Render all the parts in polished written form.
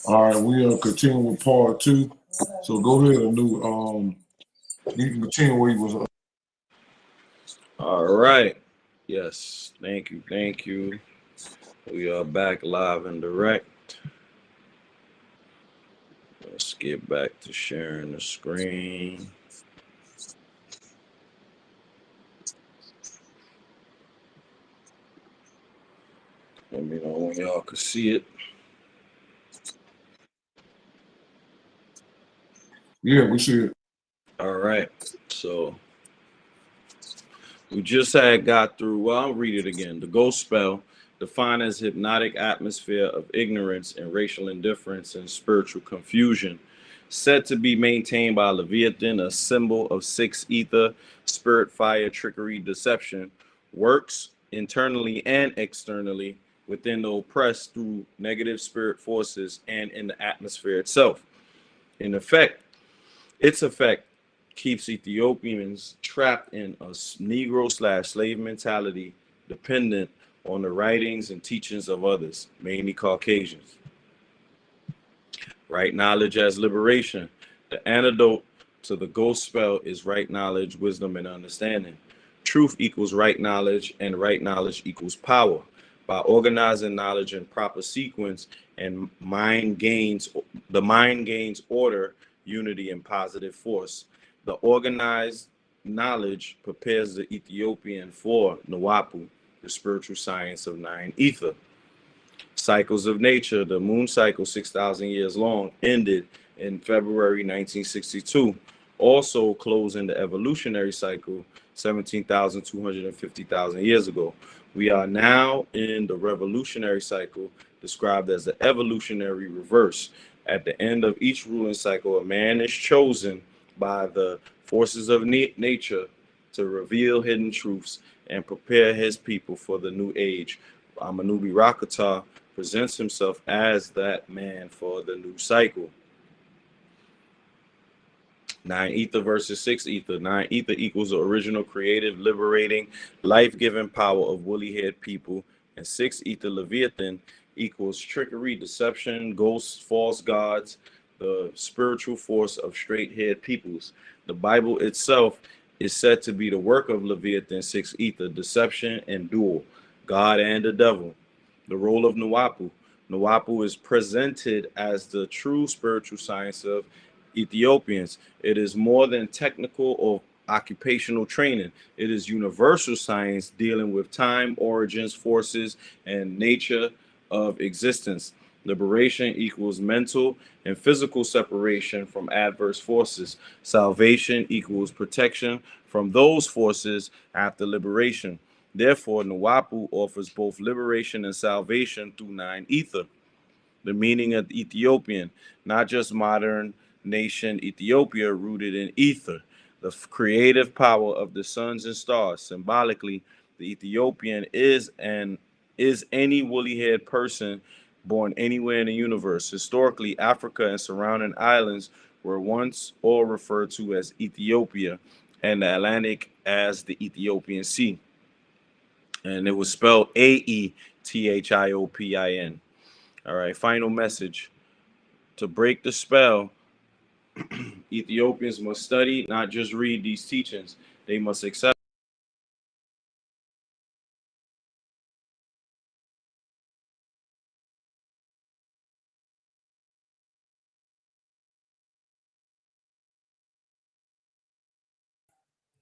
All right, we are continuing with part two. So go ahead and do you can continue where you was. All right. Yes. Thank you. Thank you. We are back live and direct. Let's get back to sharing the screen. Let me know when y'all can see it. Yeah, we see it. All right. So we just had got through, well, I'll read it again. The ghost spell, defined as hypnotic atmosphere of ignorance and racial indifference and spiritual confusion, said to be maintained by Leviathan, a symbol of six ether, spirit, fire, trickery, deception, works internally and externally within the oppressed through negative spirit forces and in the atmosphere itself. In effect, its effect keeps Ethiopians trapped in a Negro slash slave mentality dependent on the writings and teachings of others, mainly Caucasians. Right knowledge as liberation. The antidote to the ghost spell is right knowledge, wisdom, and understanding. Truth equals right knowledge, and right knowledge equals power. By organizing knowledge in proper sequence, and mind gains order, unity, and positive force. The organized knowledge prepares the Ethiopian for Nawapu, the spiritual science of nine ether. Cycles of nature, the moon cycle, 6,000 years long, ended in February 1962, also closing the evolutionary cycle 17,250,000 years ago. We are now in the revolutionary cycle, described as the evolutionary reverse. At the end of each ruling cycle, a man is chosen by the forces of nature to reveal hidden truths and prepare his people for the new age. Amanubi Rakata presents himself as that man for the new cycle. Nine ether versus six ether. Nine ether equals the original creative, liberating, life-giving power of woolly-haired people. And six ether Leviathan equals trickery, deception, ghosts, false gods, the spiritual force of straight-haired peoples. The Bible itself is said to be the work of Leviathan, six ether, deception and dual, God and the devil. The role of Nawapu. Nawapu is presented as the true spiritual science of Ethiopians. It is more than technical or occupational training. It is universal science dealing with time, origins, forces, and nature of existence. Liberation equals mental and physical separation from adverse forces. Salvation equals protection from those forces after liberation. Therefore, Nawapu offers both liberation and salvation through nine ether. The meaning of Ethiopian, not just modern nation Ethiopia rooted in ether, the creative power of the suns and stars. Symbolically, the Ethiopian is any woolly-haired person born anywhere in the universe. Historically, Africa and surrounding islands were once all referred to as Ethiopia, and the Atlantic as the Ethiopian Sea, and it was spelled Aethiopin. All right, final message. To break the spell, Ethiopians must study, not just read these teachings. They must accept.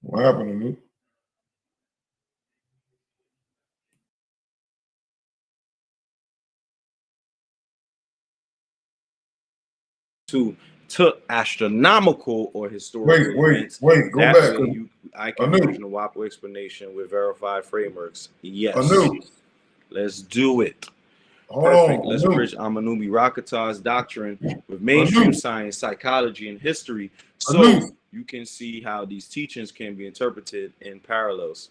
What happened to me? To astronomical or Wait, historical wait, events. wait. Go That back. way, I can use Anu, Nawapo explanation with verified frameworks. Yes, Anu. let's do it. Hold Perfect. on, Let's Anu, bridge Amanubi Rakata's doctrine with Anu, mainstream science, psychology, and history, Anu. so you can see how these teachings can be interpreted in parallels.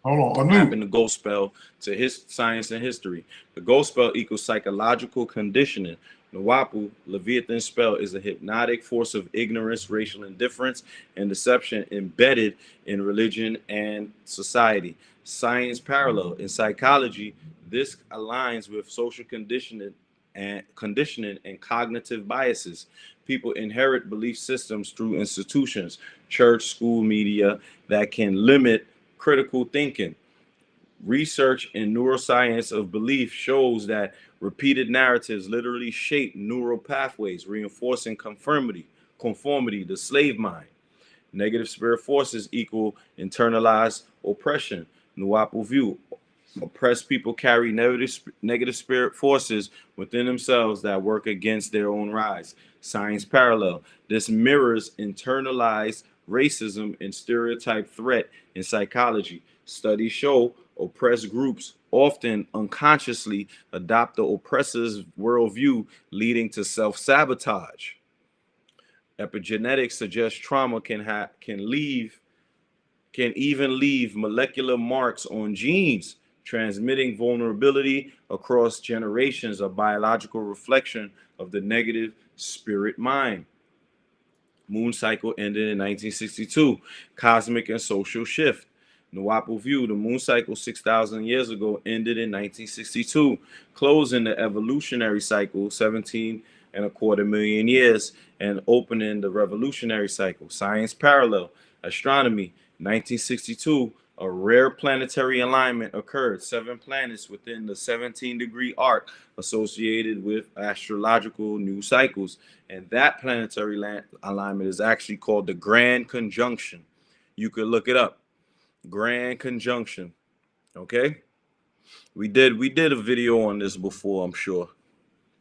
Hold on, Anu. Mapping the ghost spell to his science and history. The ghost spell equals psychological conditioning. Nawapu, Leviathan spell, is a hypnotic force of ignorance, racial indifference, and deception embedded in religion and society. Science parallel. In psychology, this aligns with social conditioning and conditioning and cognitive biases. People inherit belief systems through institutions, church, school, media that can limit critical thinking. Research in neuroscience of belief shows that repeated narratives literally shape neural pathways, reinforcing conformity, the slave mind. Negative spirit forces equal internalized oppression. Nuapu view. Oppressed people carry negative spirit forces within themselves that work against their own rise. Science parallel. This mirrors internalized racism and stereotype threat in psychology. Studies show oppressed groups often unconsciously adopt the oppressor's worldview, leading to self-sabotage. Epigenetics suggests trauma can even leave molecular marks on genes, transmitting vulnerability across generations, a biological reflection of the negative spirit mind. Moon cycle ended in 1962. Cosmic and social shift. Nuapu view, the moon cycle 6,000 years ago ended in 1962, closing the evolutionary cycle 17 and a quarter million years and opening the revolutionary cycle. Science parallel. Astronomy, 1962, a rare planetary alignment occurred. 7 planets within the 17-degree arc associated with astrological new cycles. And that planetary alignment is actually called the Grand Conjunction. You could look it up. Grand Conjunction. Okay? We did a video on this before, I'm sure.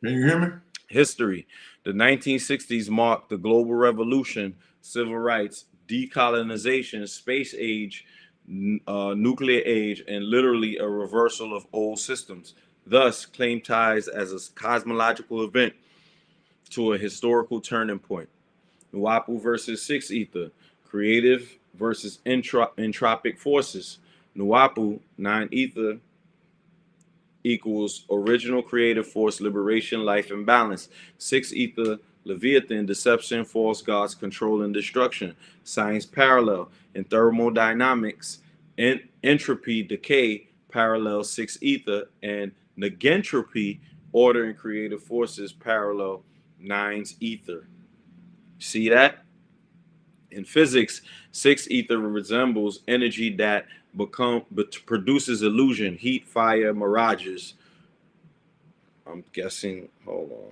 Can you hear me? History. The 1960s marked the global revolution, civil rights, decolonization, space age, nuclear age, and literally a reversal of old systems. Thus, claim ties as a cosmological event to a historical turning point. Nuapu versus 6 ether, creative versus entropic forces. Nuapu, 9 ether, equals original creative force, liberation, life, and balance. 6 ether, Leviathan, deception, false gods, control, and destruction. Science parallel. In thermodynamics, entropy, decay, parallel 6 ether, and negentropy, order and creative forces, parallel 9's ether. See that? In physics, 6 ether resembles energy that produces illusion, heat, fire, mirages. I'm guessing. Hold on.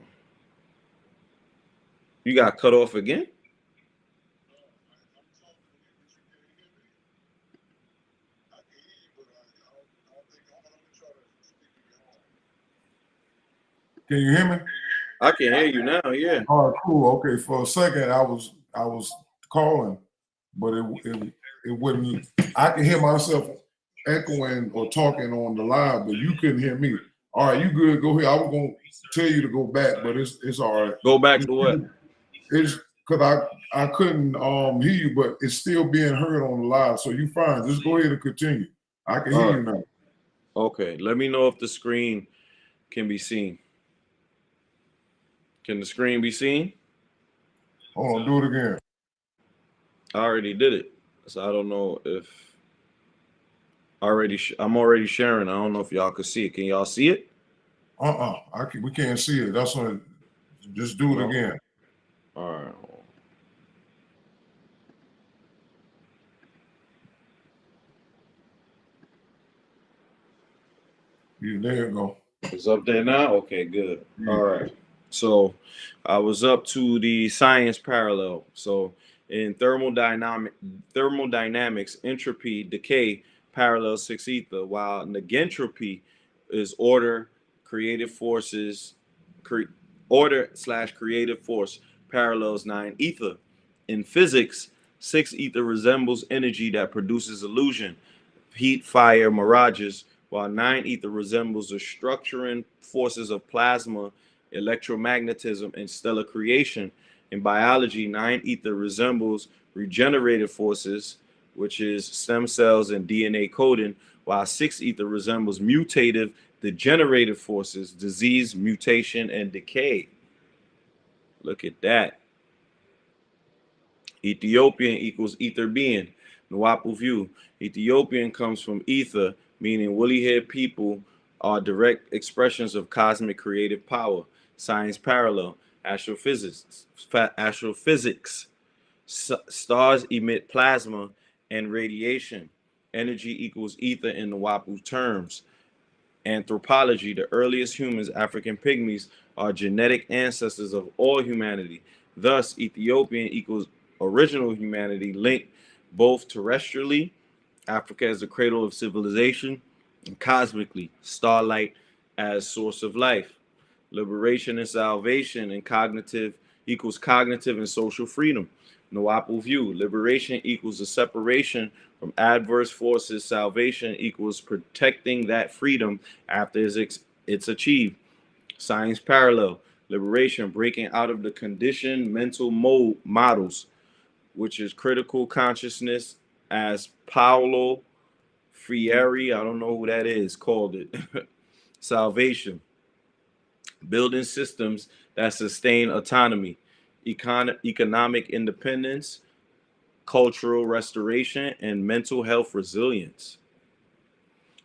You got cut off again? Can you hear me? I can hear you now. Yeah. All right, cool. Okay, for a second I was calling, but it wouldn't. I can hear myself echoing or talking on the live, but you couldn't hear me. All right, you good? Go ahead. I was gonna tell you to go back, but it's all right. Go back to what? It's because I couldn't hear you, but it's still being heard on the live. So you fine. Just go ahead and continue. I can hear you now. Okay. Let me know if the screen can be seen. Can the screen be seen? Hold on, do it again. I already did it, so I don't know if I'm already sharing. I don't know if y'all can see it. Can y'all see it? We can't see it. That's what. Just do it again. All right. Yeah, there you go. It's up there now? Okay, good. All right. So I was up to the science parallel. So in thermodynamics, entropy, decay, parallel 6 ether, while negentropy is order, creative forces, order/creative force, parallels 9 ether. In physics, 6 ether resembles energy that produces illusion, heat, fire, mirages, while 9 ether resembles the structuring forces of plasma, electromagnetism, and stellar creation. In biology, 9 ether resembles regenerative forces, which is stem cells and DNA coding, while 6 ether resembles mutative, degenerative forces, disease, mutation, and decay. Look at that. Ethiopian equals ether being. Nuapu view. Ethiopian comes from ether, meaning woolly haired people are direct expressions of cosmic creative power. Science parallel. Astrophysics. Stars emit plasma and radiation. Energy equals ether in the Wapu terms. Anthropology, the earliest humans, African pygmies, are genetic ancestors of all humanity. Thus, Ethiopian equals original humanity linked both terrestrially, Africa as the cradle of civilization, and cosmically, starlight as source of life. Liberation and salvation and cognitive equals cognitive and social freedom. Nawapu view. Liberation equals the separation from adverse forces. Salvation equals protecting that freedom after it's achieved. Science parallel. Liberation, breaking out of the conditioned mental models, which is critical consciousness, as Paulo Freire, I don't know who that is, called it. Salvation, building systems that sustain autonomy, economic independence, cultural restoration, and mental health resilience.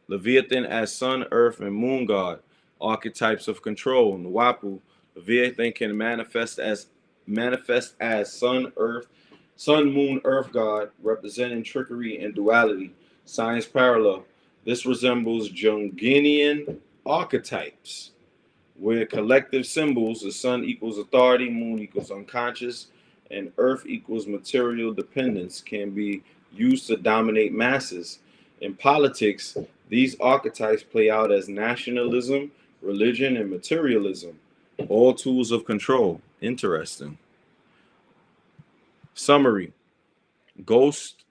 Leviathan as sun, earth, and moon god, archetypes of control. Nwapu, Leviathan can manifest as sun, moon, earth god, representing trickery and duality. Science parallel. This resembles Jungian archetypes, where collective symbols, the sun equals authority, moon equals unconscious, and earth equals material dependence, can be used to dominate masses. In politics, these archetypes play out as nationalism, religion, and materialism, all tools of control. Interesting. Summary: ghost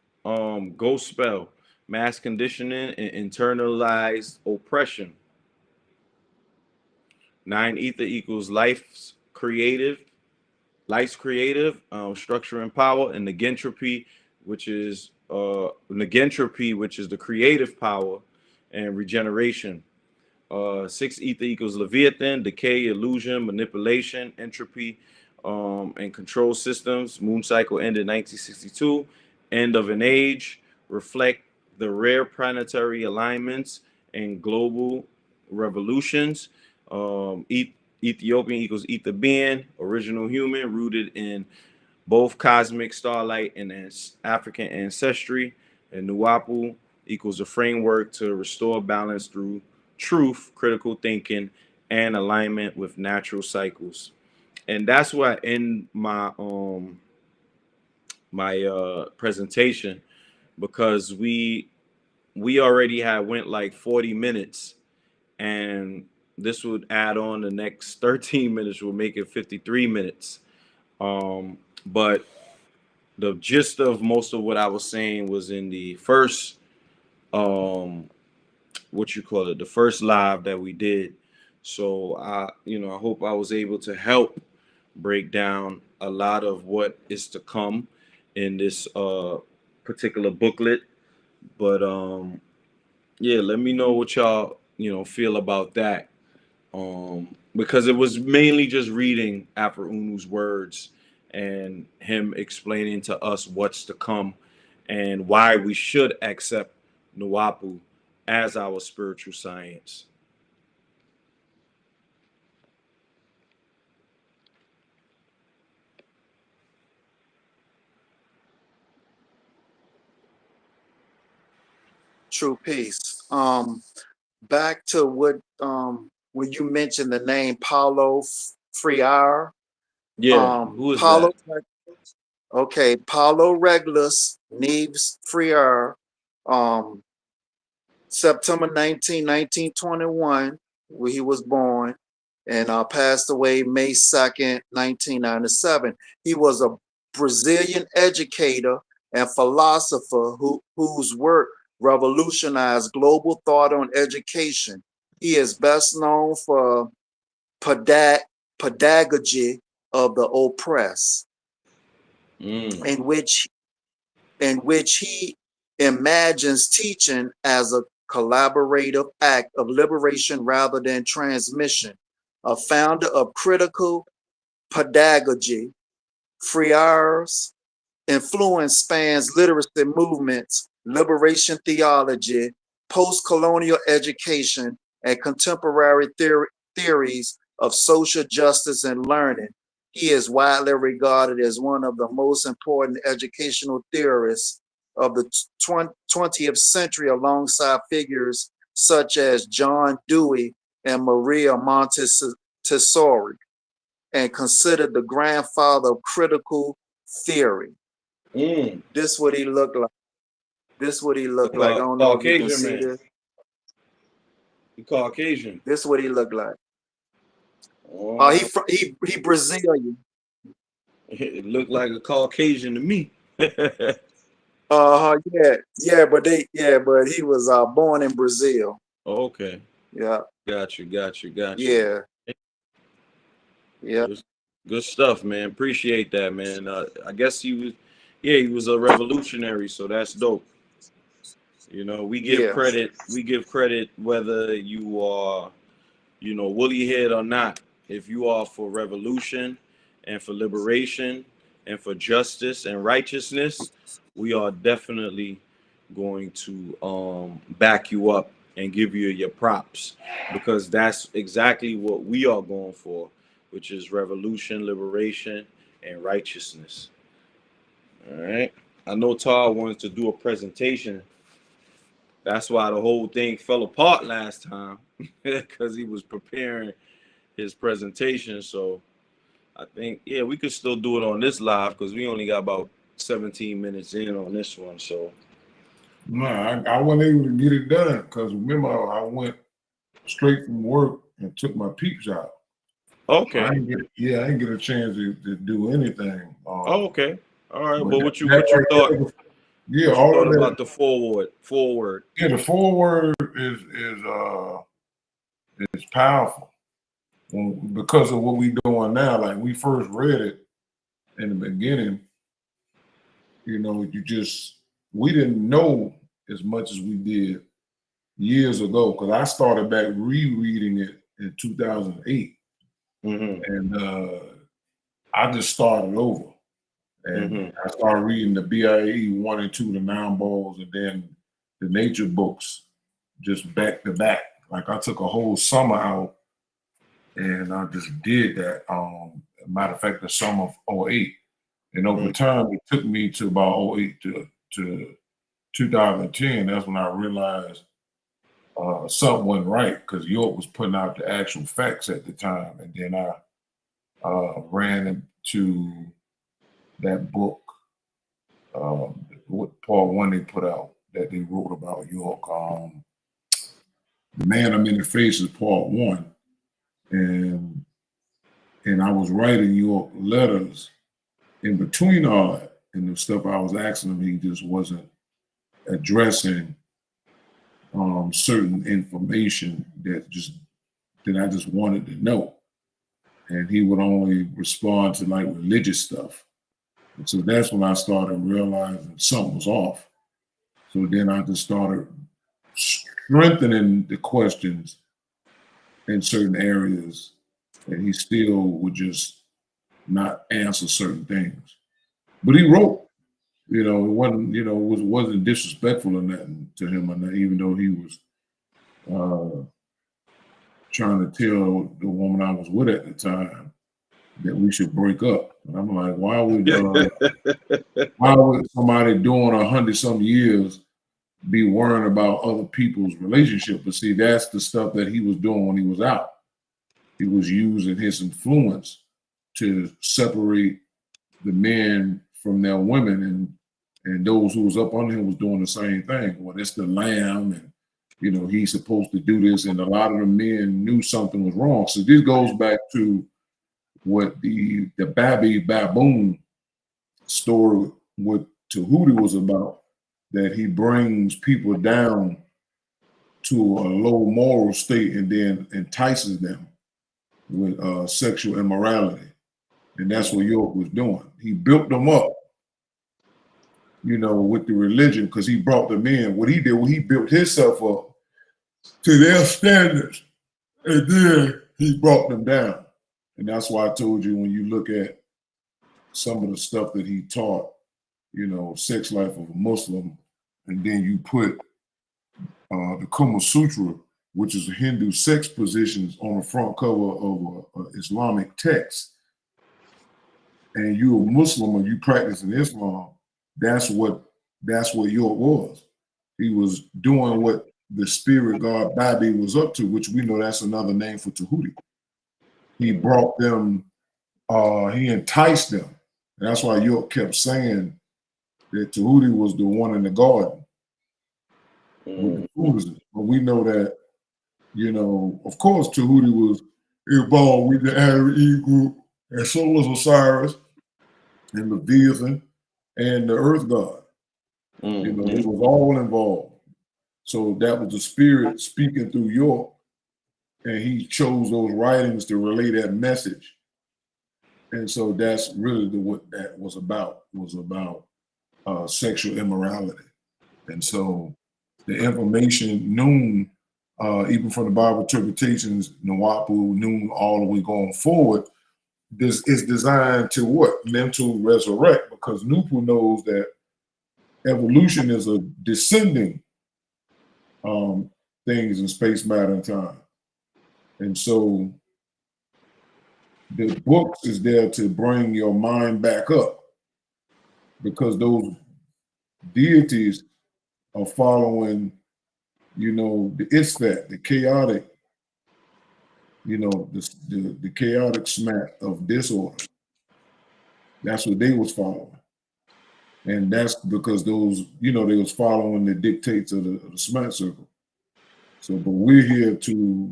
spell, mass conditioning, and internalized oppression. 9 ether equals life's creative, structure and power, and negentropy, which is the creative power and regeneration. 6 ether equals Leviathan, decay, illusion, manipulation, entropy, and control systems. Moon cycle ended 1962. End of an age. Reflect the rare planetary alignments and global revolutions. Ethiopian equals ether being, original human, rooted in both cosmic starlight and African ancestry. And Nuwapu equals a framework to restore balance through truth, critical thinking, and alignment with natural cycles. And that's why in my presentation, because we already had went like 40 minutes, and this would add on the next 13 minutes will make it 53 minutes. But the gist of most of what I was saying was in the first the first live that we did. So I hope I was able to help break down a lot of what is to come in this particular booklet. But yeah, let me know what y'all feel about that. Because it was mainly just reading Afro Unu's words and him explaining to us what's to come and why we should accept Nuwapu as our spiritual science. True peace. Back to what when you mentioned the name Paulo Freire. Yeah, who is Paulo, that? okay, Paulo Regulus Neves Freire, um, September 19, 1921, where he was born, and passed away May 2nd, 1997. He was a Brazilian educator and philosopher whose work revolutionized global thought on education. He is best known for pedagogy of the oppressed, Mm. in which he imagines teaching as a collaborative act of liberation rather than transmission. A founder of critical pedagogy, Freire's influence spans literacy movements, liberation theology, post-colonial education, and contemporary theories of social justice and learning. He is widely regarded as one of the most important educational theorists of the 20th century, alongside figures such as John Dewey and Maria Montessori, and considered the grandfather of critical theory. Mm. This what he looked like. This what he looked like. I don't know if you can Caucasian see man. this. The Caucasian. This what he looked like. Oh, He Brazilian. it looked like a Caucasian to me. Yeah, but he was born in Brazil. Okay. Yeah, Got you. yeah, yeah, Good stuff, man. Appreciate that, man. I guess he was a revolutionary, so that's dope. You know, we give yeah. credit whether you are, woolly head or not. If you are for revolution and for liberation and for justice and righteousness, we are definitely going to back you up and give you your props, because that's exactly what we are going for, which is revolution, liberation, and righteousness. All right. I know Todd wanted to do a presentation. That's why the whole thing fell apart last time, because he was preparing his presentation. So I think, we could still do it on this live, because we only got about 17 minutes in on this one. So No, I wasn't able to get it done because remember I went straight from work and took my peeps out. okay. I didn't get a chance to do anything. Okay. All right. But what you that right thought? there, yeah, What you all thought of that. about the forward? Yeah, the foreword is powerful because of what we doing now. Like we first read it in the beginning, we didn't know as much as we did years ago, because I started back rereading it in 2008, and I just started over, and I started reading the BIE 1 and 2, the 9 balls, and then the nature books just back to back. Like I took a whole summer out and I just did that. Matter of fact, the summer of 08. And over time, it took me to about 08 to 2010. That's when I realized something wasn't right, because York was putting out the actual facts at the time. And then I ran into that book, what part 1 they put out that they wrote about York. The Man I'm in the Face is part 1. And I was writing York letters in between all that. And the stuff I was asking him, he just wasn't addressing certain information that I just wanted to know. And he would only respond to like religious stuff. And so that's when I started realizing something was off. So then I just started strengthening the questions in certain areas, and he still would just not answer certain things. But he wrote, it wasn't disrespectful or nothing to him, or nothing, even though he was trying to tell the woman I was with at the time that we should break up. And I'm like, why would somebody doing 100-some years be worrying about other people's relationship? But see, that's the stuff that he was doing when he was out. He was using his influence to separate the men from their women, and those who was up under him was doing the same thing. Well, it's the lamb, and he's supposed to do this, and a lot of the men knew something was wrong. So this goes back to what the Babby Baboon story with Tahuti was about, that he brings people down to a low moral state and then entices them with sexual immorality. And that's what York was doing. He built them up, with the religion, because he brought them in. What he did, he built himself up to their standards, and then he brought them down. And that's why I told you, when you look at some of the stuff that he taught, sex life of a Muslim, and then you put the Kama Sutra which is a Hindu sex positions on the front cover of a Islamic text, and you're a Muslim or you practicing Islam, that's what York was. He was doing what the spirit god Babi was up to, which we know that's another name for Tahuti. He brought them, he enticed them. And that's why York kept saying that Tahuti was the one in the garden with the foolishness. But we know that, you know, of course, Tahuti was involved with the Arab E group, and so was Osiris and Leviathan and the earth god. You know, it was all involved. So that was the spirit speaking through York, and he chose those writings to relay that message. And so that's really what that was about sexual immorality. And so the information Noon, even from the Bible interpretations, Nawapu, Noon, all the way going forward, this is designed to what? Mental resurrect, because Nupu knows that evolution is a descending things in space, matter, and time. And so the books is there to bring your mind back up, because those deities are following, you know, the Isfat, the chaotic, you know, the chaotic smack of disorder. That's what they was following. And that's because those, you know, they was following the dictates of the smack circle. So, but we're here to,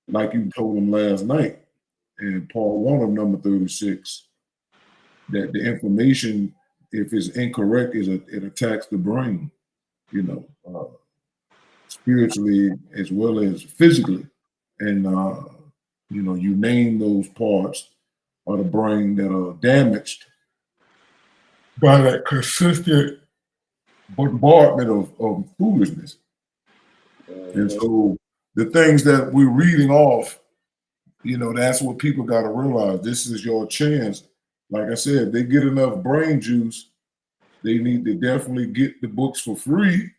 like you told them last night, in part 1 of number 36, that the information, if it's incorrect, it attacks the brain, you know, spiritually as well as physically. And, you know, you name those parts of the brain that are damaged by that consistent bombardment of foolishness. And so the things that we're reading off, you know, that's what people got to realize. This is your chance. Like I said, they get enough brain juice, they need to definitely get the books for free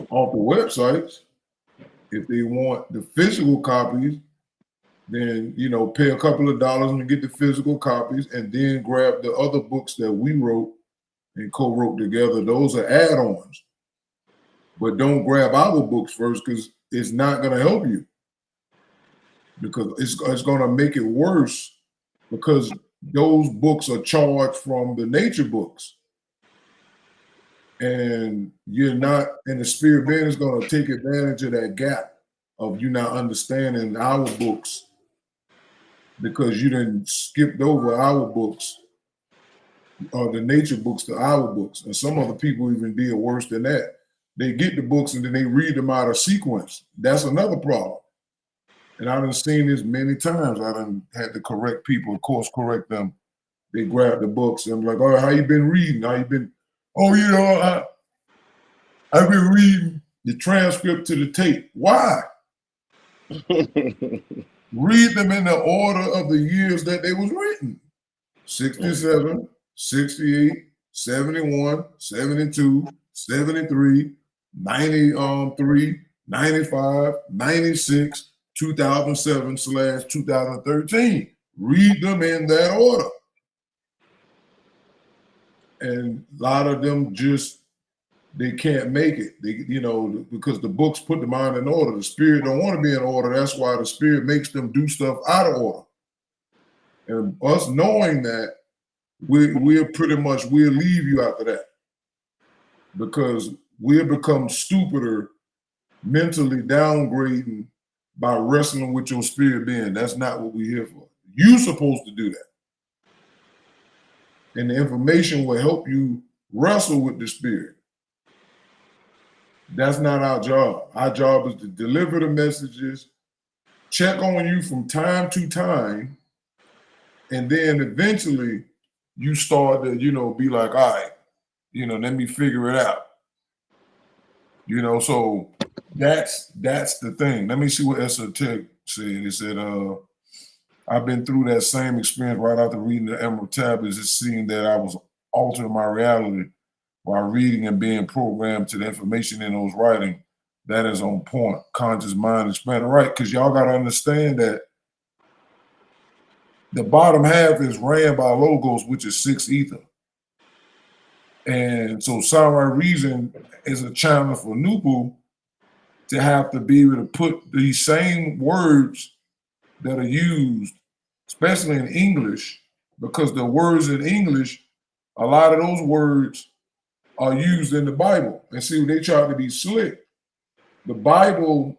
off the websites. If they want the physical copies, then, you know, pay a couple of dollars and get the physical copies, and then grab the other books that we wrote and co-wrote together. Those are add-ons. But don't grab our books first, because it's not going to help you. Because it's going to make it worse, because those books are charged from the nature books. And you're not, and the spirit being is going to take advantage of that gap of you not understanding our books, because you didn't skipped over our books, or the nature books to our books. And some other people even did worse than that. They get the books and then they read them out of sequence. That's another problem. And I've done seen this many times. I done had to correct people, of course, correct them. They grab the books and I'm like, oh, how you been reading? How you been? Oh, you know, I've been reading the transcript to the tape. Why? Read them in the order of the years that they was written. 67, 68, 71, 72, 73, 93, 95, 96, 2007/2013. Read them in that order. And a lot of them just, they can't make it. They, you know, because the books put the mind in order. The spirit don't want to be in order. That's why the spirit makes them do stuff out of order. And us knowing that, we'll pretty much, we'll leave you after that, because we'll become stupider, mentally downgrading by wrestling with your spirit being. That's not what we're here for. You're supposed to do that. And the information will help you wrestle with the spirit. That's not our job. Our job is to deliver the messages, check on you from time to time, and then eventually you start to, you know, be like, all right, you know, let me figure it out. You know, so that's the thing. Let me see what Esoteric said. It said, I've been through that same experience right after reading the Emerald Tablets. It seemed that I was altering my reality while reading and being programmed to the information in those writings. That is on point. Conscious mind expanded. Right, because y'all got to understand that the bottom half is ran by logos, which is 6 ether. And so sound right reason is a challenge for Nupu to have to be able to put these same words that are used, especially in English, because the words in English, a lot of those words are used in the Bible. And see, they try to be slick. The Bible,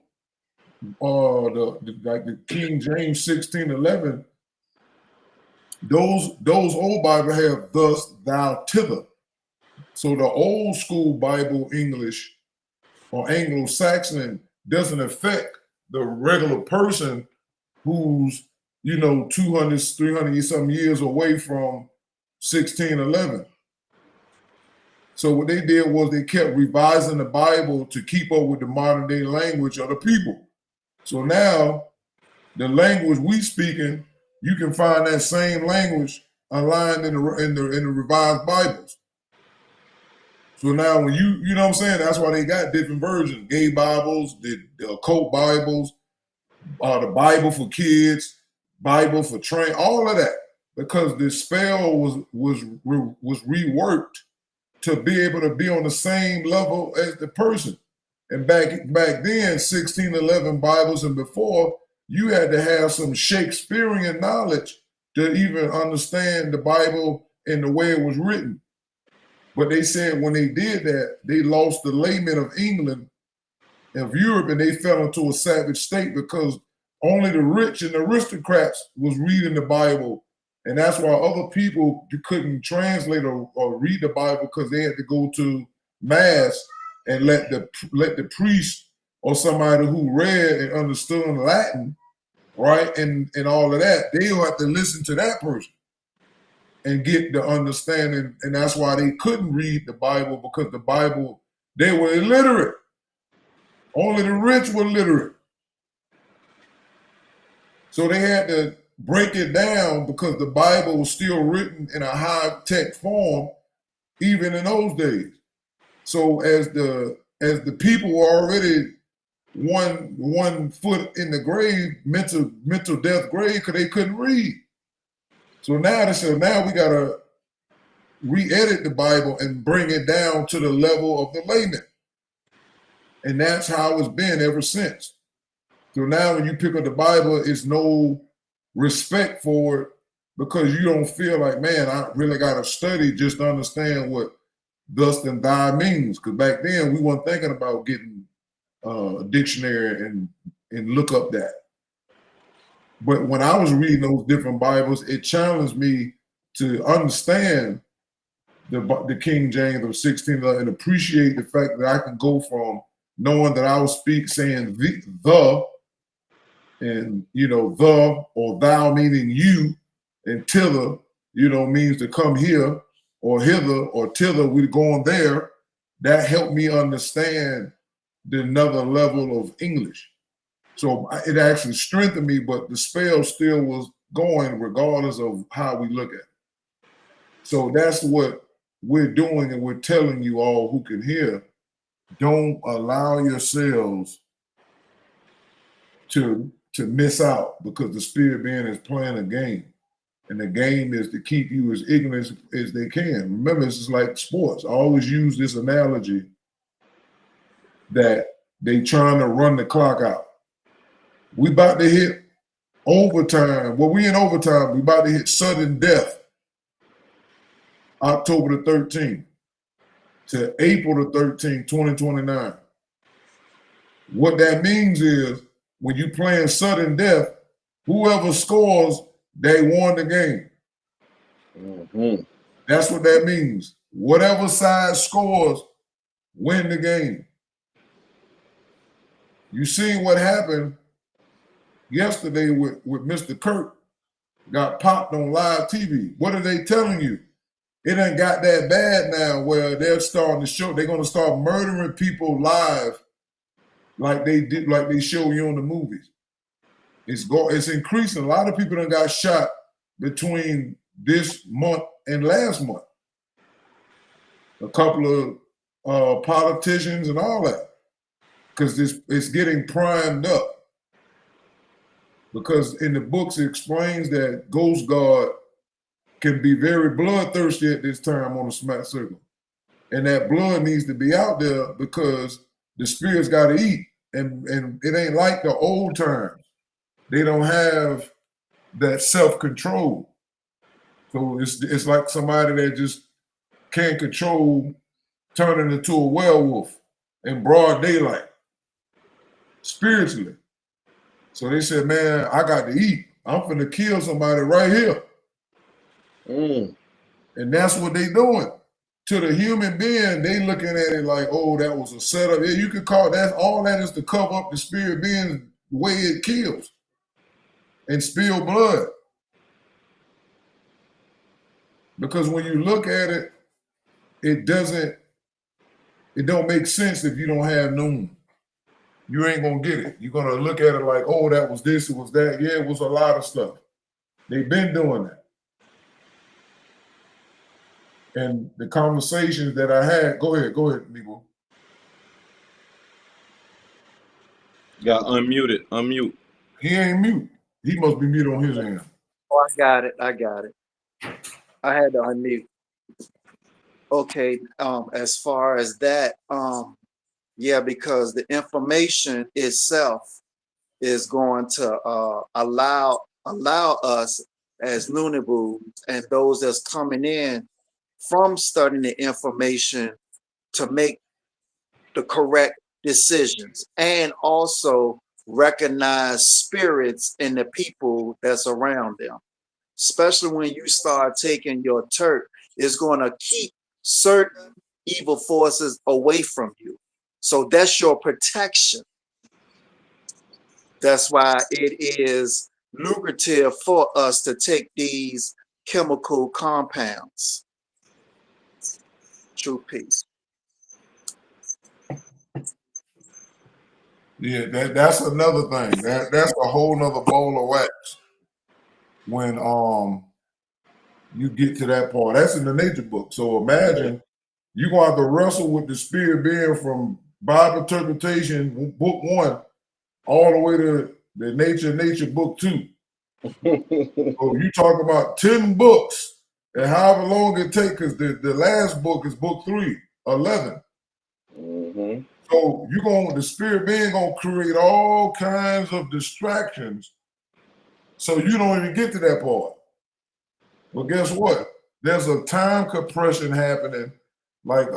like the King James 16:11, those old Bible have thus, thou, thither. So the old school Bible English or Anglo-Saxon doesn't affect the regular person who's, 200, 300 some years away from 1611. So what they did was they kept revising the Bible to keep up with the modern day language of the people. So now the language we speaking, you can find that same language aligned in the revised Bibles. So now when you know what I'm saying, that's why they got different versions: gay Bibles, the occult Bibles, the Bible for kids, Bible for train, all of that, because the spell was reworked to be able to be on the same level as the person. And back then, 1611 Bibles and before, you had to have some Shakespearean knowledge to even understand the Bible and the way it was written. But they said when they did that, they lost the laymen of England, of Europe, and they fell into a savage state because only the rich and the aristocrats was reading the Bible. And that's why other people couldn't translate or read the Bible, because they had to go to mass and let the priest or somebody who read and understood Latin, right, and all of that, they'll have to listen to that person and get the understanding. And that's why they couldn't read the Bible, because the Bible, they were illiterate. Only the rich were literate. So they had to break it down, because the Bible was still written in a high-tech form, even in those days. So as the people were already one foot in the grave, mental death grave, because they couldn't read. So now they said, now we gotta re-edit the Bible and bring it down to the level of the layman. And that's how it's been ever since. So now when you pick up the Bible, it's no respect for it, because you don't feel like, man, I really got to study just to understand what thus and thy means. Because back then we weren't thinking about getting a dictionary and look up that. But when I was reading those different Bibles, it challenged me to understand the King James of 1611 and appreciate the fact that I can go from knowing that I will speak saying the and the or thou meaning you, and thither means to come here or hither or thither, we're going there. That helped me understand another level of English. So it actually strengthened me, but the spell still was going regardless of how we look at it. So that's what we're doing, and we're telling you all who can hear, don't allow yourselves to miss out, because the spirit being is playing a game. And the game is to keep you as ignorant as they can. Remember, this is like sports. I always use this analogy that they trying to run the clock out. We about to hit overtime. Well, we in overtime. We about to hit sudden death. October the 13th to April the 13th, 2029. What that means is when you playing sudden death, whoever scores, they won the game. Mm-hmm. That's what that means. Whatever side scores, win the game. You seen what happened yesterday with Mr. Kirk, got popped on live TV. What are they telling you? It ain't got that bad now where they're starting to show, they're going to start murdering people live like they did, like they show you on the movies. It's increasing. A lot of people done got shot between this month and last month. A couple of politicians and all that. because it's getting primed up. Because in the books it explains that Ghost God can be very bloodthirsty at this time on the smack circle. And that blood needs to be out there because the spirits got to eat. And it ain't like the old times. They don't have that self-control. So it's like somebody that just can't control turning into a werewolf in broad daylight, spiritually. So they said, man, I got to eat. I'm finna kill somebody right here. And that's what they doing. To the human being, they looking at it like, oh, that was a setup. Yeah, you could call that, all that is to cover up the spirit being the way it kills and spill blood. Because when you look at it, it don't make sense if you don't have noon. You ain't gonna get it. You're gonna look at it like, oh, that was this, it was that. Yeah, it was a lot of stuff. They've been doing that. And the conversations that I had, go ahead, Nebo. Got unmuted. Unmute. He ain't mute. He must be mute on his end. Oh, I got it. I had to unmute. Okay, as far as that, yeah, because the information itself is going to allow us as Nunabu and those that's coming in from studying the information to make the correct decisions and also recognize spirits in the people that's around them. Especially when you start taking your turk, it's going to keep certain evil forces away from you. So that's your protection. That's why it is lucrative for us to take these chemical compounds. True peace. Yeah, that's another thing. That's a whole nother ball of wax when you get to that part. That's in the nature book. So imagine you're gonna have to wrestle with the spirit being from Bible interpretation, book 1, all the way to the nature book 2. So you talk about 10 books and however long it takes, because the last book is book 3, 11. So the spirit being gonna create all kinds of distractions so you don't even get to that part. But guess what? There's a time compression happening, like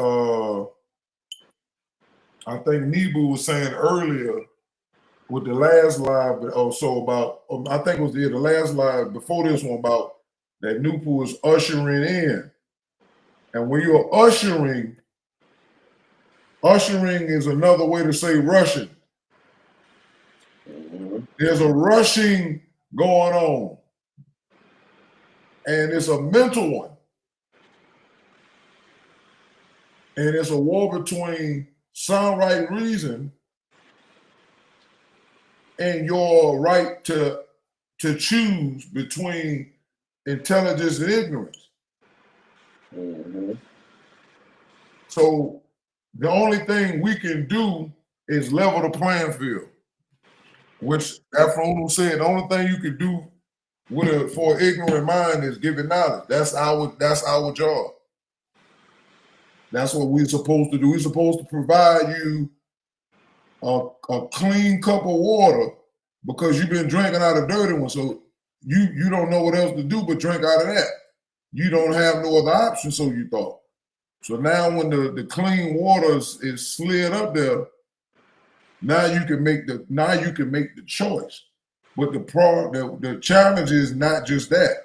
I think Nebu was saying earlier with the last live, also about I think it was the last live before this one about that Nupu was ushering in. And when you're ushering is another way to say rushing. There's a rushing going on. And it's a mental one. And it's a war between sound right reason and your right to choose between intelligence and ignorance. So the only thing we can do is level the playing field, which Afro said, the only thing you can do for an ignorant mind is give it knowledge. That's our job. That's what we're supposed to do. We're supposed to provide you a clean cup of water because you've been drinking out of dirty one. So you don't know what else to do but drink out of that. You don't have no other option, so you thought. So now when the clean water is slid up there, now you can make the choice. But the challenge is not just that.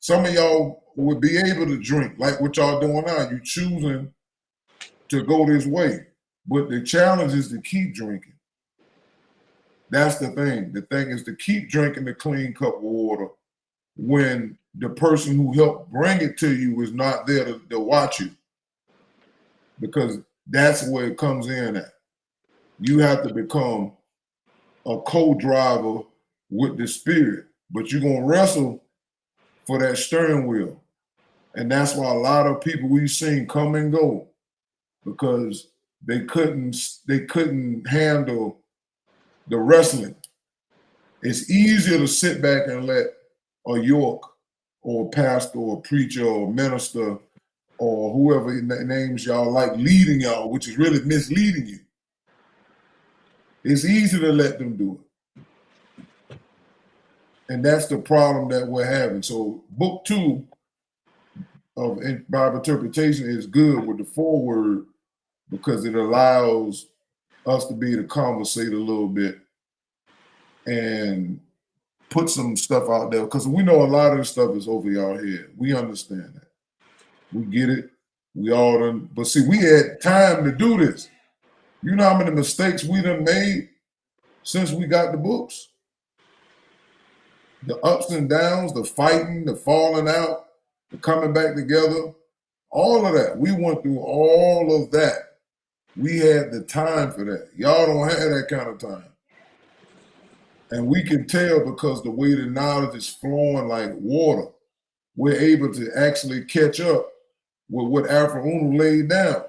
Some of y'all would be able to drink like what y'all doing now. You choosing to go this way. But the challenge is to keep drinking. That's the thing. The thing is to keep drinking the clean cup of water when the person who helped bring it to you is not there to watch you. Because that's where it comes in at. You have to become a co-driver with the spirit, but you're going to wrestle for that steering wheel. And that's why a lot of people we've seen come and go, because they couldn't handle the wrestling. It's easier to sit back and let a York or a pastor or a preacher or a minister or whoever names y'all like leading y'all, which is really misleading you. It's easy to let them do it. And that's the problem that we're having. So book 2 of Bible interpretation is good with the foreword because it allows us to be able to conversate a little bit and put some stuff out there, because we know a lot of this stuff is over y'all head. We understand that. We get it. We all done. But see, we had time to do this. You know how many mistakes we done made since we got the books? The ups and downs, the fighting, the falling out, the coming back together, all of that. We went through all of that. We had the time for that. Y'all don't have that kind of time. And we can tell because the way the knowledge is flowing like water, we're able to actually catch up with what Alpha Uno laid down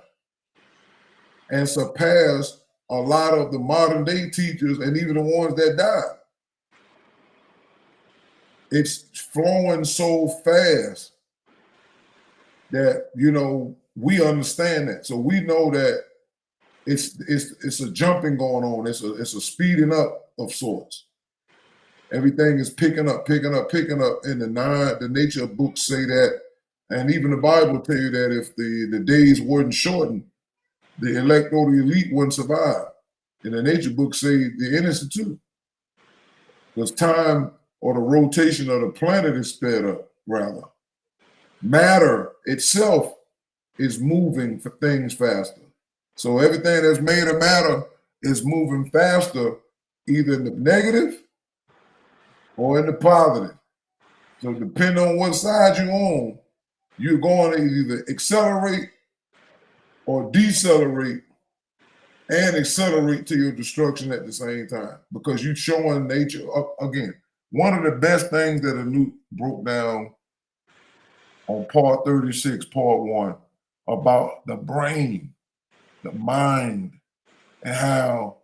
and surpass a lot of the modern day teachers and even the ones that died. It's flowing so fast that, you know, we understand that. So we know that it's a jumping going on. It's a speeding up of sorts. Everything is picking up. And the nature of books say that, and even the Bible tell you that if the days weren't shortened, the elect or the elite wouldn't survive. And the nature books say the innocent too. Because time or the rotation of the planet is sped up, rather. Matter itself is moving for things faster. So everything that's made of matter is moving faster, either in the negative or in the positive. So depending on what side you're on, you're going to either accelerate or decelerate and accelerate to your destruction at the same time, because you're showing nature up again. One of the best things that Anu broke down on part 36, part 1, about the brain, the mind, and how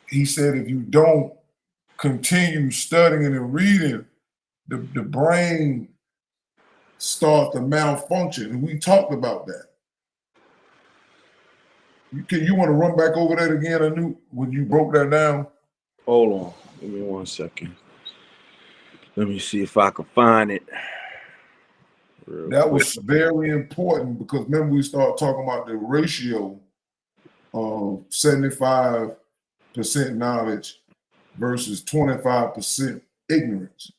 he said if you don't continue studying and reading, the brain starts to malfunction. And we talked about that. You want to run back over that again, Anu, when you broke that down? Hold on. Give me 1 second. Let me see if I can find it. That was very important, because remember we started talking about the ratio of 75% knowledge versus 25% ignorance.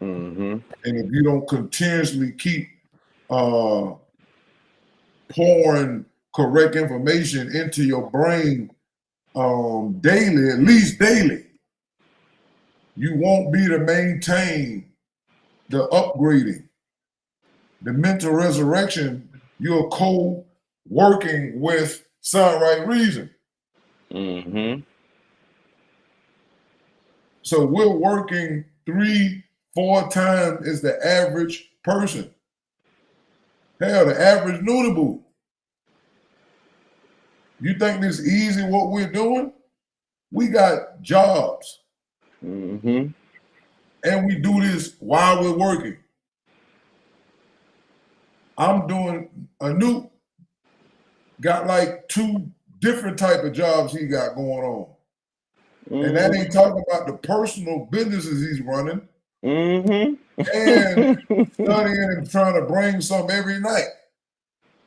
Mm-hmm. And if you don't continuously keep pouring correct information into your brain daily, at least daily, you won't be to maintain the upgrading, the mental resurrection. You're co-working with sound right reason. Mm-hmm. So we're working 3-4 times as the average person. Hell, the average noodle. You think this easy what we're doing? We got jobs. Mm-hmm. And we do this while we're working. I'm doing, Anu got like 2 different type of jobs he got going on. Mm-hmm. And that ain't talking about the personal businesses he's running. Mm-hmm. And studying and trying to bring some every night.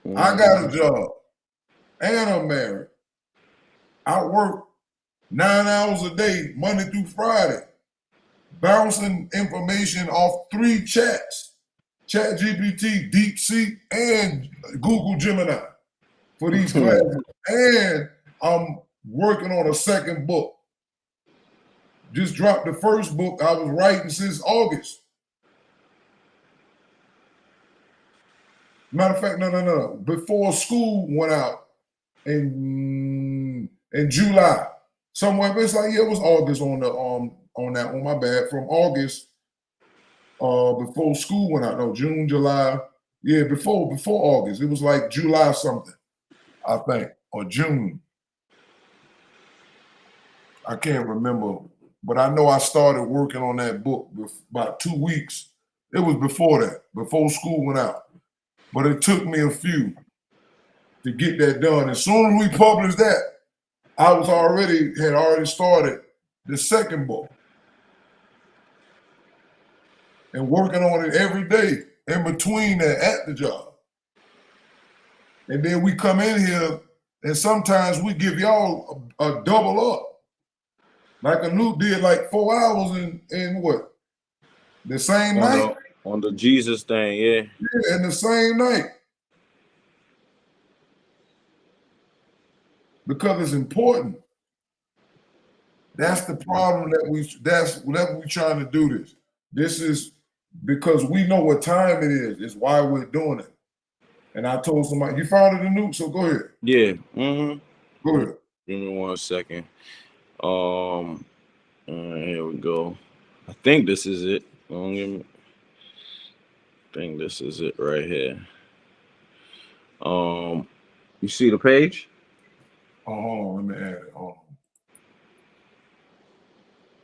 Mm-hmm. I got a job and I'm married. I work 9 hours a day, Monday through Friday, bouncing information off 3 chats: ChatGPT, DeepSeek, and Google Gemini for these classes. And I'm working on a second book. Just dropped the first book I was writing since August. Matter of fact, no. Before school went out in July. Somewhere, it's like, yeah, it was August on that one, my bad. From August, before school went out. No, June, July. Yeah, before August. It was like July something, I think. or June. I can't remember, but I know I started working on that book with about 2 weeks. It was before that, before school went out. But it took me a few to get that done. As soon as we published that, I had already started the second book and working on it every day in between that at the job. And then we come in here and sometimes we give y'all a double up. Like Anoop did like 4 hours in what? The same night? On the Jesus thing, yeah. Yeah, in the same night. Because it's important. That's the problem that's whenever we're trying to do this. This is because we know what time it is. It's why we're doing it. And I told somebody, you found it in Nuke, so go ahead. Yeah. Mm-hmm. Go ahead. Give me 1 second. Here we go. I think this is it. I think this is it right here. You see the page? Oh, let me add it.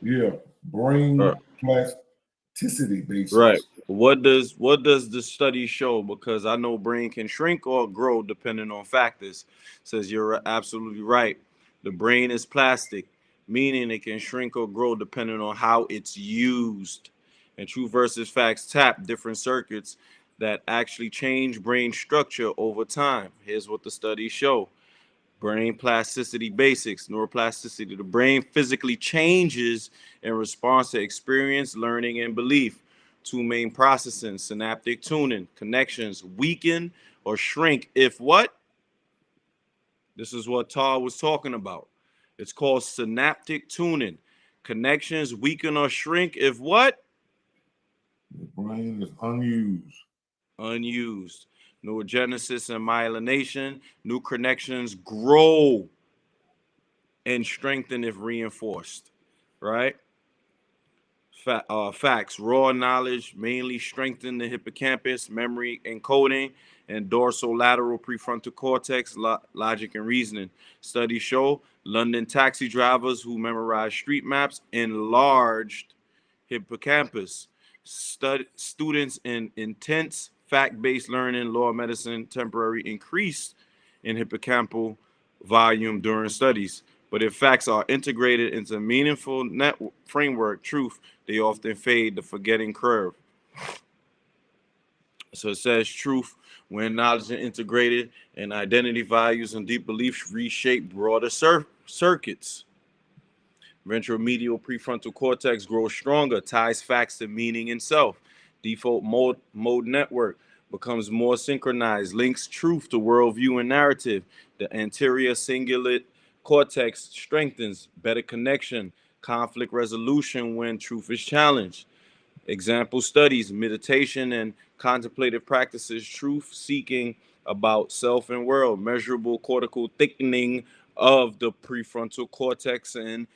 Yeah, brain plasticity basics. Right. What does the study show? Because I know brain can shrink or grow depending on factors. Says you're absolutely right. The brain is plastic, meaning it can shrink or grow depending on how it's used. And True versus Facts tap different circuits that actually change brain structure over time. Here's what the studies show. Brain plasticity basics, neuroplasticity. The brain physically changes in response to experience, learning, and belief. Two main processing, synaptic tuning. Connections weaken or shrink if what? This is what Tar was talking about. It's called synaptic tuning. Connections weaken or shrink if what? The brain is unused. Unused. Neurogenesis and myelination. New connections grow and strengthen if reinforced, right? Facts. Raw knowledge mainly strengthen the hippocampus, memory encoding, and dorsolateral prefrontal cortex, logic and reasoning. Studies show London taxi drivers who memorize street maps enlarged hippocampus. Students in intense fact-based learning, law, medicine, temporary increase in hippocampal volume during studies. But if facts are integrated into meaningful network framework truth, they often fade the forgetting curve. So it says truth, when knowledge is integrated and identity values and deep beliefs reshape broader circuits. Ventromedial prefrontal cortex grows stronger, ties facts to meaning and self. Default mode network becomes more synchronized, links truth to worldview and narrative. The anterior cingulate cortex strengthens, better connection, conflict resolution when truth is challenged. Example studies, meditation and contemplative practices, truth seeking about self and world, measurable cortical thickening of the prefrontal cortex and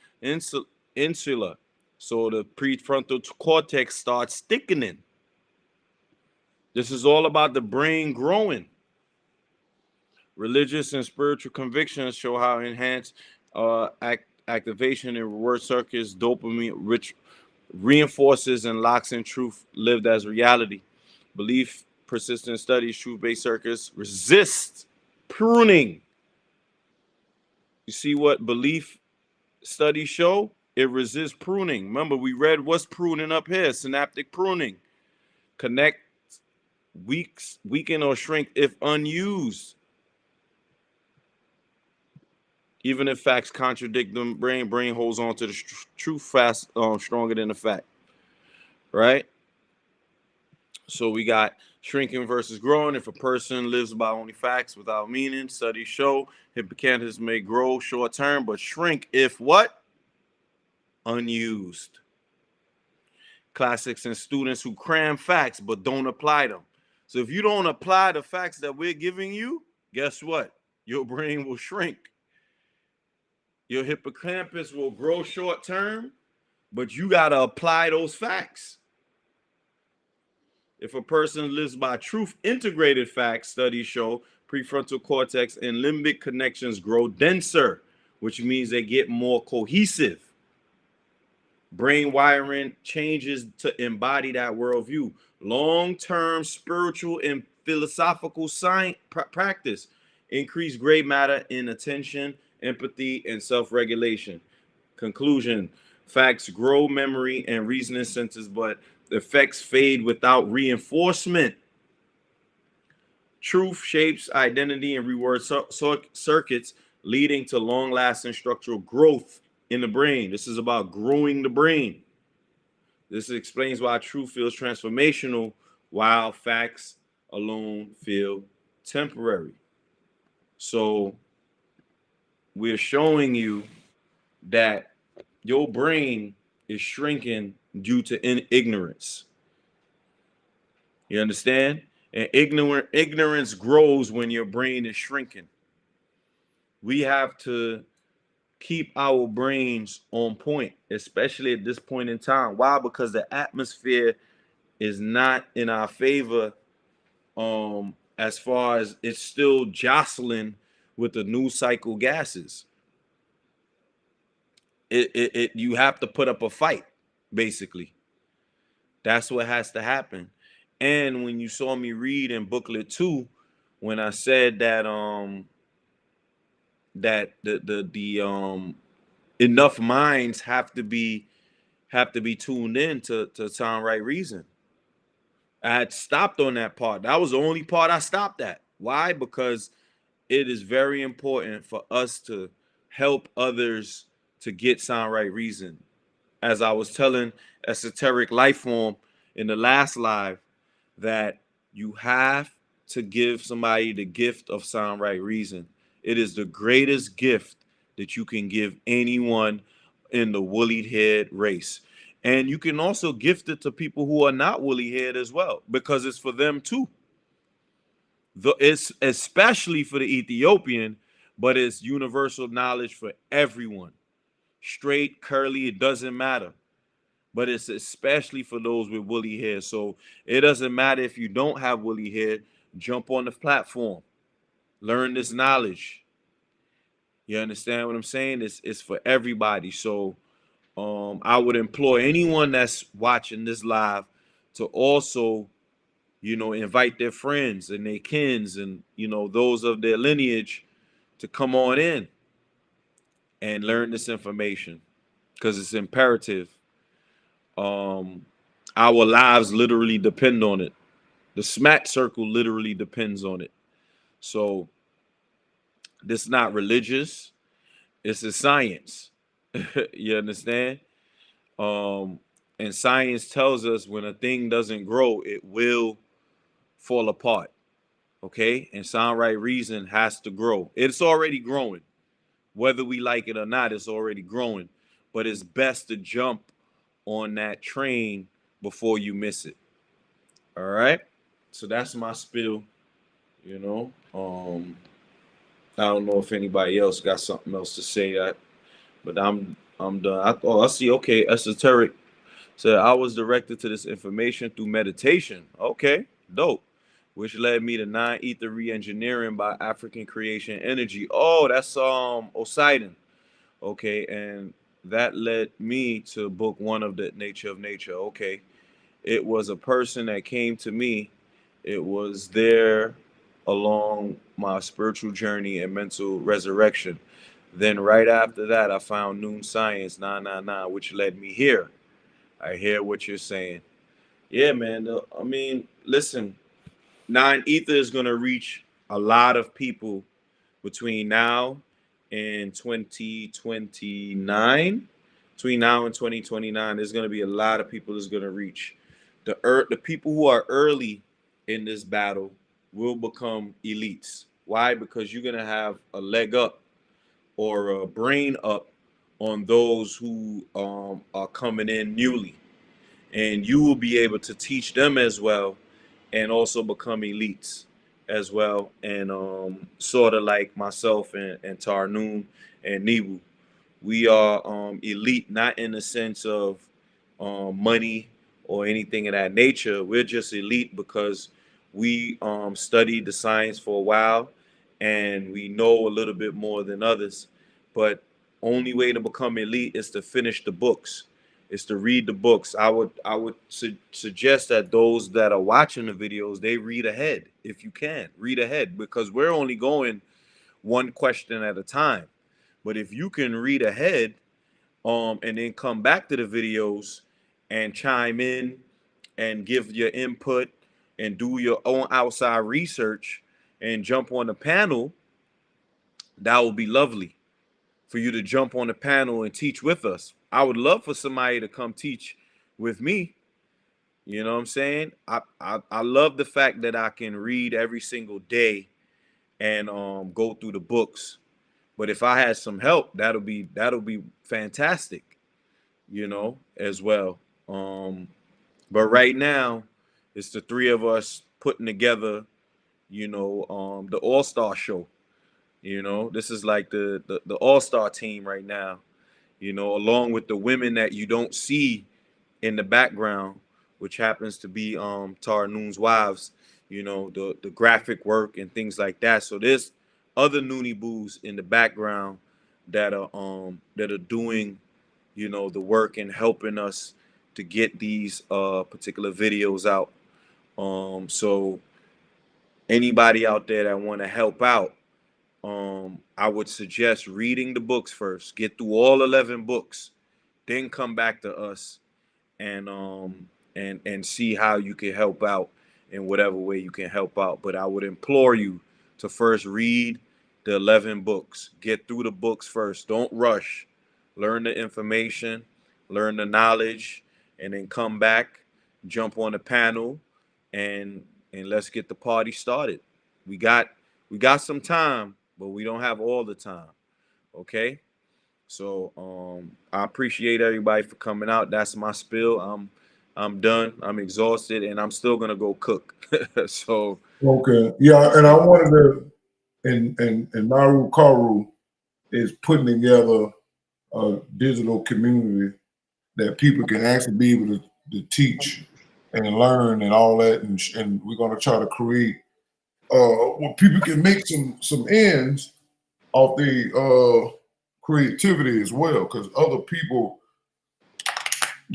insula. So the prefrontal cortex starts thickening. This is all about the brain growing. Religious and spiritual convictions show how enhanced activation in reward circuits, dopamine rich reinforces and locks in truth lived as reality. Belief, persistent studies, truth-based circuits resist pruning. You see what belief studies show? It resists pruning. Remember, we read what's pruning up here, synaptic pruning. Connect, weaken or shrink if unused. Even if facts contradict them, brain holds on to the truth fast, stronger than the fact. Right? So we got shrinking versus growing. If a person lives by only facts without meaning, studies show hippocampus may grow short term, but shrink if what? Unused. Classics and students who cram facts but don't apply them. So if you don't apply the facts that we're giving you, guess what? Your brain will shrink. Your hippocampus will grow short term, but you got to apply those facts. If a person lives by truth integrated facts, studies show prefrontal cortex and limbic connections grow denser, which means they get more cohesive. Brain wiring changes to embody that worldview. Long-term spiritual and philosophical science practice increase gray matter in attention, empathy, and self-regulation. Conclusion: facts grow memory and reasoning centers, but effects fade without reinforcement. Truth shapes identity and reward circuits, leading to long-lasting structural growth in the brain. This is about growing the brain. This explains why truth feels transformational, while facts alone feel temporary. So we're showing you that your brain is shrinking due to ignorance. You understand? And ignorance grows when your brain is shrinking. We have to keep our brains on point, especially at this point in time. Why? Because the atmosphere is not in our favor, as far as it's still jostling with the new cycle gases. You have to put up a fight, basically. That's what has to happen. And when you saw me read in Booklet 2, when I said that that the enough minds have to be tuned in to sound right reason, I had stopped on that part. That was the only part I stopped at. Why? Because it is very important for us to help others to get sound right reason. As I was telling Esoteric Life Form in the last live, that you have to give somebody the gift of sound right reason. It is the greatest gift that you can give anyone in the woolly head race. And you can also gift it to people who are not woolly head as well, because it's for them too. It's especially for the Ethiopian, but it's universal knowledge for everyone. Straight, curly, it doesn't matter. But it's especially for those with woolly hair. So it doesn't matter if you don't have woolly hair, jump on the platform, learn this knowledge. You understand what I'm saying? It's for everybody. So I would implore anyone that's watching this live to also, invite their friends and their kins and, those of their lineage to come on in and learn this information, because it's imperative. Our lives literally depend on it. The smack circle literally depends on it. So this is not religious. It's a science. You understand? And science tells us when a thing doesn't grow, it will fall apart. Okay? And sound right reason has to grow. It's already growing. Whether we like it or not, it's already growing. But it's best to jump on that train before you miss it. All right? So that's my spiel, I don't know if anybody else got something else to say, but I'm done. I see. Okay, Esoteric said I was directed to this information through meditation. Okay, dope. Which led me to 9 ether re-engineering by African creation energy. Oh, that's Poseidon. Okay, and that led me to book 1 of the Nature of Nature. Okay, it was a person that came to me. It was there along my spiritual journey and mental resurrection. Then right after that, I found Noon Science 999, which led me here. I hear what you're saying. Yeah, man. I mean, listen, 9 ether is going to reach a lot of people between now and 2029. Between now and 2029, there's going to be a lot of people that's going to reach. The people who are early in this battle will become elites. Why? Because you're going to have a leg up or a brain up on those who are coming in newly. And you will be able to teach them as well and also become elites as well. And sort of like myself and Tarnoon and Nebu, we are elite, not in the sense of money or anything of that nature. We're just elite because we studied the science for a while and we know a little bit more than others. But only way to become elite is to finish the books, is to read the books. I would suggest that those that are watching the videos, they read ahead. If you can read ahead, because we're only going one question at a time. But if you can read ahead, and then come back to the videos and chime in and give your input and do your own outside research and jump on the panel, that would be lovely for you to jump on the panel and teach with us. I would love for somebody to come teach with me. You know what I'm saying? I love the fact that I can read every single day and go through the books. But if I had some help, that'll be fantastic, you know, as well. But right now, it's the three of us putting together, the All-Star show. You know, this is like the All-Star team right now, along with the women that you don't see in the background, which happens to be Tar Noon's wives, the graphic work and things like that. So there's other Noonie Boos in the background that are doing, the work and helping us to get these particular videos out. So anybody out there that want to help out, I would suggest reading the books first. Get through all 11 books, then come back to us and see how you can help out in whatever way you can help out. But I would implore you to first read the 11 books. Get through the books first. Don't rush. Learn the information, learn the knowledge, and then come back, jump on the panel, and let's get the party started. We got some time, but we don't have all the time. Okay? So I appreciate everybody for coming out. That's my spill. I'm done. I'm exhausted, and I'm still gonna go cook. So Okay. Yeah, and I wanted to, and Naru Karu is putting together a digital community that people can actually be able to teach and learn and all that, and we're going to try to create where people can make some ends off the creativity as well, because other people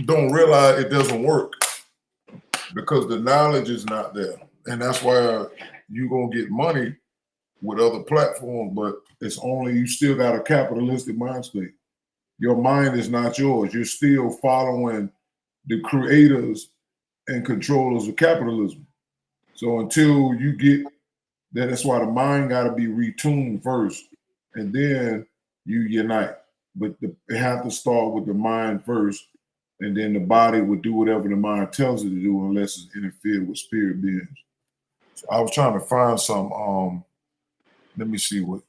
don't realize it doesn't work because the knowledge is not there, and that's why you're gonna get money with other platforms, but it's only you still got a capitalistic mind state. Your mind is not yours. You're still following the creators and controllers of capitalism. So until you get that, that's why the mind got to be retuned first, and then you unite. But it have to start with the mind first, and then the body would do whatever the mind tells it to do, unless it's interfered with spirit beings. So I was trying to find some. Let me see what.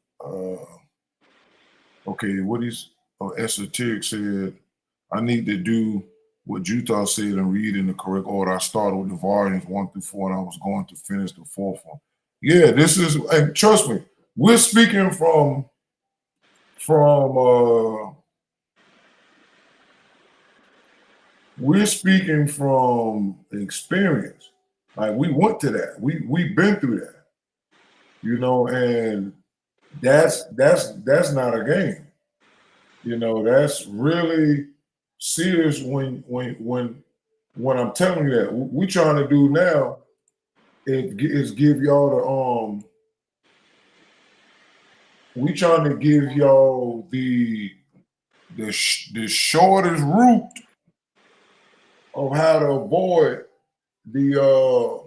Okay, what is esoteric said? I need to do what Jutha said and read in the correct order. I started with the volumes 1 through 4, and I was going to finish the fourth one. Yeah, this is, and trust me, we're speaking from experience. Like we went to that. We've been through that, and that's not a game. That's really serious when I'm telling you that. We trying to do now is give y'all we trying to give y'all the shortest route of how to avoid the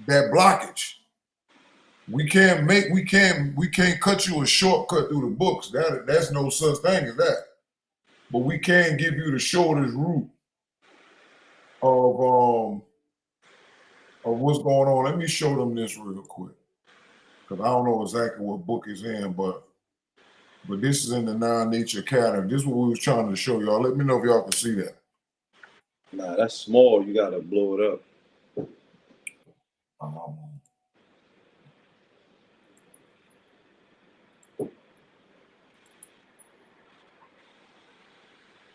that blockage. We can't cut you a shortcut through the books. That's no such thing as that. But we can give you the shortest route of what's going on. Let me show them this real quick, because I don't know exactly what book is in, but this is in the non-nature category. This is what we was trying to show y'all. Let me know if y'all can see that. nah, that's small. You gotta blow it up.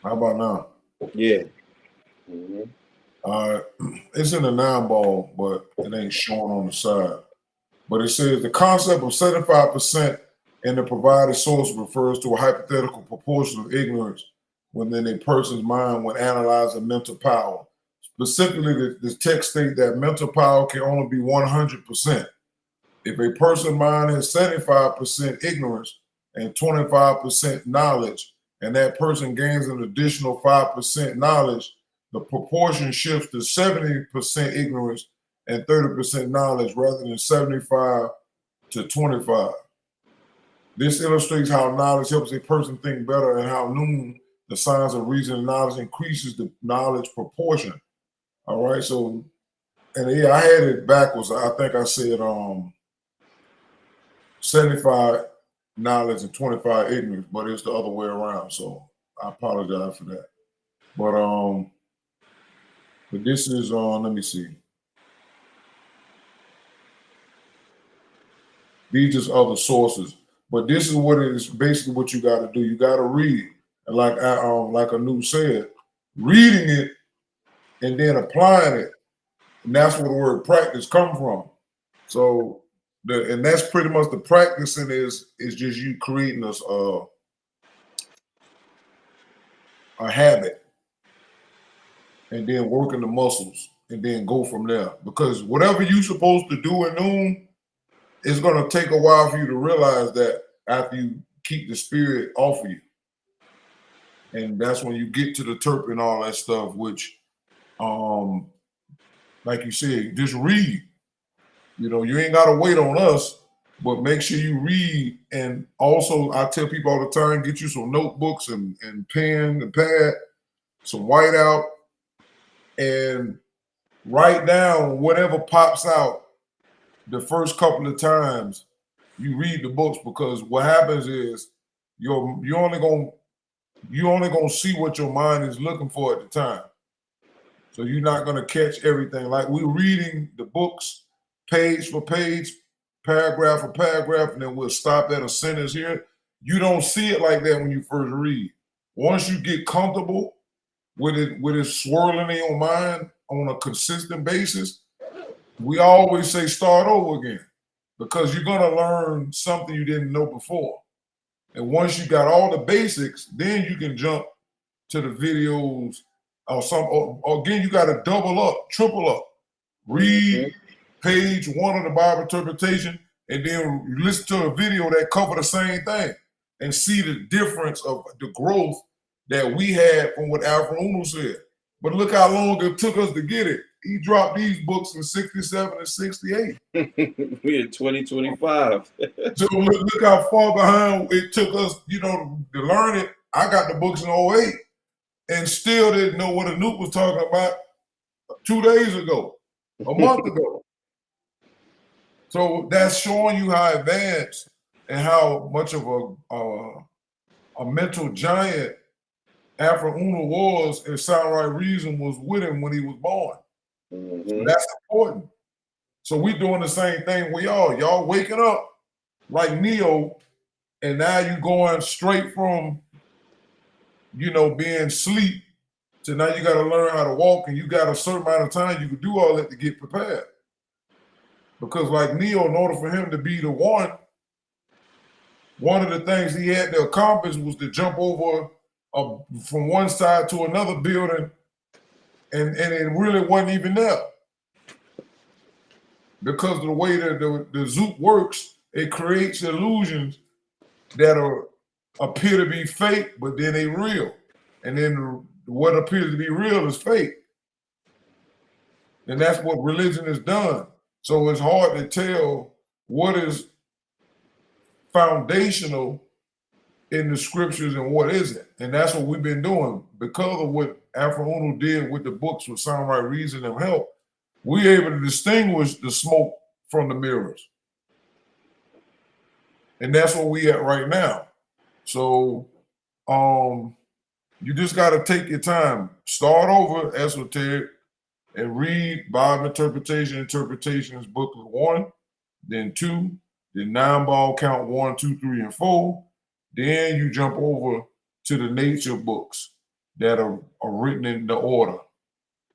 How about now? Yeah. Mm-hmm. It's in the 9 ball, but it ain't showing on the side. But it says the concept of 75% in the provided source refers to a hypothetical proportion of ignorance within a person's mind when analyzing mental power. Specifically, the text states that mental power can only be 100%. If a person's mind has 75% ignorance and 25% knowledge, and that person gains an additional 5% knowledge, the proportion shifts to 70% ignorance and 30% knowledge rather than 75 to 25. This illustrates how knowledge helps a person think better and how the science of reason and knowledge increases the knowledge proportion. All right, so, and yeah, I had it backwards. I think I said 75 knowledge and 25 ignorance, but it's the other way around. So I apologize for that. But this is let me see. These are other sources, but this is what it is basically what you got to do. You got to read, and like Anu said, reading it and then applying it, and that's where the word practice come from. So, and that's pretty much the practicing is just you creating a habit, and then working the muscles, and then go from there. Because whatever you're supposed to do at noon, it's going to take a while for you to realize that after you keep the spirit off of you. And that's when you get to the terp and all that stuff, which, like you said, just read. You know, you ain't got to wait on us, but make sure you read. And also, I tell people all the time, get you some notebooks and pen and pad, some whiteout, and write down whatever pops out the first couple of times you read the books, because what happens is you're only gonna see what your mind is looking for at the time. So you're not gonna catch everything. Like we're reading the books page for page, paragraph for paragraph, and then we'll stop at a sentence here. You don't see it like that when you first read. Once you get comfortable with it swirling in your mind on a consistent basis, we always say start over again, because you're going to learn something you didn't know before. And once you got all the basics, then you can jump to the videos or again, you got to double up, triple up. Read page 1 of the Bible interpretation, and then listen to a video that cover the same thing and see the difference of the growth that we had from what Alfred Uno said. But look how long it took us to get it. He dropped these books in 67 and 68. We in 2025. So look how far behind it took us, to learn it. I got the books in 08 and still didn't know what Anoop was talking about 2 days ago, a month ago. So that's showing you how advanced and how much of a mental giant Alfred Uno was, and Sound Right Reason was with him when he was born. So that's important. So we doing the same thing we are. Y'all waking up like Neo, and now you going straight from, being asleep to now you got to learn how to walk, and you got a certain amount of time you can do all that to get prepared. Because like Neo, in order for him to be the one of the things he had to accomplish was to jump over from one side to another building, and it really wasn't even there. Because of the way that the Zoop works, it creates illusions that appear to be fake, but then they real. And then what appears to be real is fake. And that's what religion has done. So it's hard to tell what is foundational in the scriptures and what isn't. And that's what we've been doing. Because of what Alfred Uno did with the books with Sound Right Reason and Help, we're able to distinguish the smoke from the mirrors. And that's where we at right now. So you just got to take your time. Start over, esoteric, and read Bible interpretations, booklet 1, then 2, then 9-ball count 1, 2, 3, and 4. Then you jump over to the nature books that are written in the order.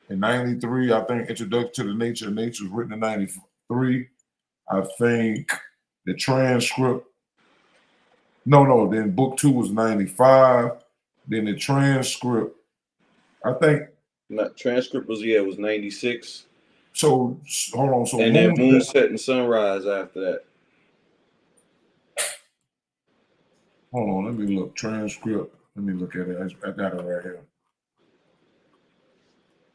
In 93, I think Introduction to the Nature of Nature was written in 93. I think the transcript. No. Then book 2 was 95. Then the transcript. I think. Not transcript was it was 96. So hold on. So And then Moonset and Sunrise after that. Hold on. Let me look. Transcript. Let me look at it. I got it right here.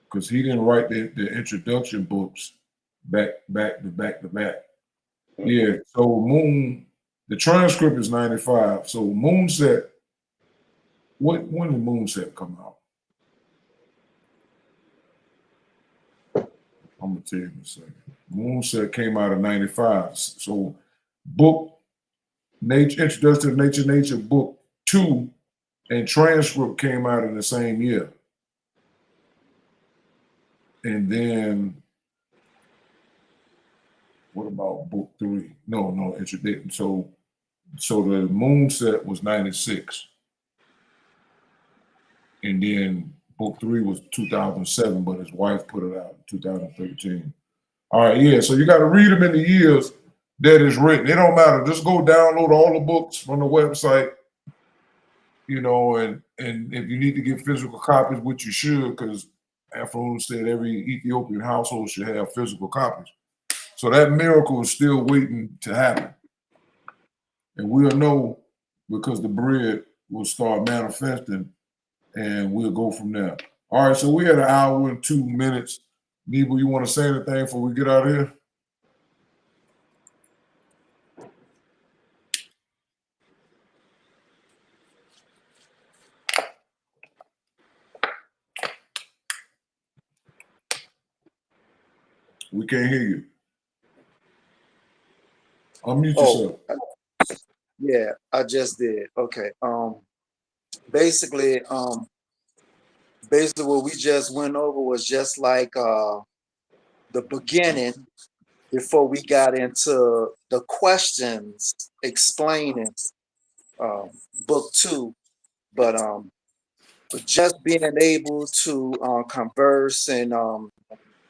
Because he didn't write the introduction books back to back. Mm-hmm. Yeah. So the transcript is 95. So Moonset. When did Moonset come out? I'm gonna tell you in a second. Moonset came out in 95. So book Introduction to Nature book 2 and transcript came out in the same year. And then what about book 3? No, introduction. So the Moonset was 96. And then book 3 was 2007, but his wife put it out in 2013. All right, yeah. So you got to read them in the years that is written. It don't matter. Just go download all the books from the website, and if you need to get physical copies, which you should, because Afroon said every Ethiopian household should have physical copies. So that miracle is still waiting to happen. And we'll know because the bread will start manifesting and we'll go from there. All right, so we had an hour and 2 minutes. Nebo, you want to say anything before we get out of here? We can't hear you. Unmute yourself. Yeah, I just did. Okay. Basically what we just went over was just like the beginning before we got into the questions explaining book 2. But just being able to converse and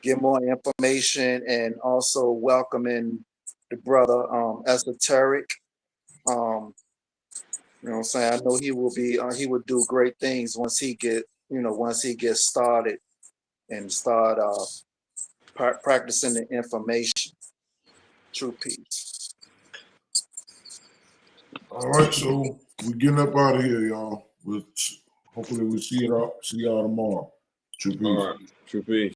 get more information, and also welcoming the brother Esoteric. You know what I'm saying? I know he will be he would do great things once he gets started and start practicing the information. True peace. All right, so we're getting up out of here, y'all. Hopefully we see y'all tomorrow. True peace. All right. True peace.